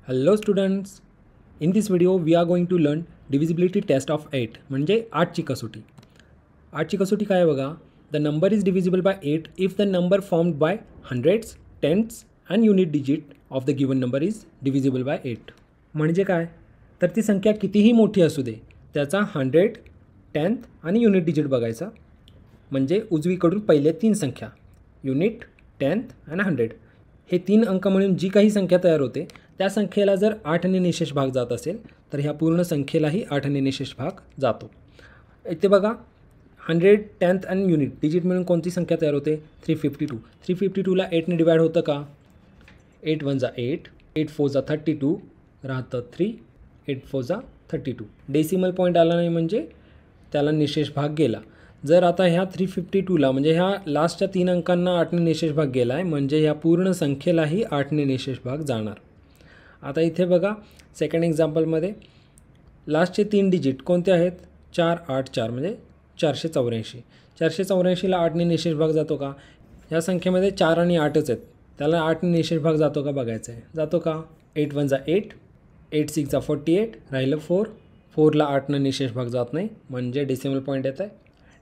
Hello students, in this video we are going to learn divisibility test of 8 म्हणजे 8ची कसोटी. 8ची कसोटी काय आहे बघा. The number is divisible by 8 if the number formed by hundreds, tenths and unit digit of the given number is divisible by 8. म्हणजे काय, तर ती संख्या कितीही मोठी असू दे त्याचा 100, 10th आणि युनिट डिजिट बघायचा. म्हणजे उजवीकडून पहिले तीन संख्या युनिट, 10th आणि 100 हे तीन अंक म्हणून जी काही संख्या तयार होते त्या संख्येला जर 8ने निशेष भाग जात असेल तर ह्या पूर्ण संख्येलाही 8ने निशेष भाग जातो. इथे बघा 100, 10th आणि युनिट डिजिट मिळून कोणती संख्या तयार होते 352. 352ला 8ने डिवाइड होतं का. 8 1 जा 8, 8 4 जा 32 राहतं 3, 8 4 जा 32. डेसिमल पॉईंट आला नाही म्हणजे त्याला निशेष भाग गेला. जर आता ह्या 352ला म्हणजे ह्या लास्टच्या तीन अंकांना 8ने निशेष भाग गेला आहे म्हणजे ह्या पूर्ण संख्येलाही 8ने निशेष भाग जाणार. आता इथे बघा सेकंड एक्झाम्पलमध्ये लास्टचे तीन डिजिट कोणते आहेत 4 8 4 म्हणजे 484. 484ला 8ने निशेष भाग जातो का. ह्या संख्येमध्ये 4 आणि 8च आहेत त्याला 8ने निशेष भाग जातो का बघायचं आहे. जातो का. 8 1 जा 8, 8 6 जा 48 राहिलं 4. 4ला 8ने निशेष भाग जात नाही म्हणजे डेसिमल पॉईंट येत आहे.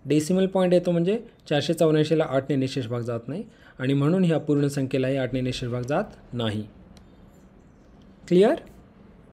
डेसिमल पॉईंट येतो म्हणजे 484ला 8ने निशेष भाग जात नाही आणि म्हणून ह्या पूर्ण संख्येलाही 8ने निशेष भाग जात नाही. क्लिअर.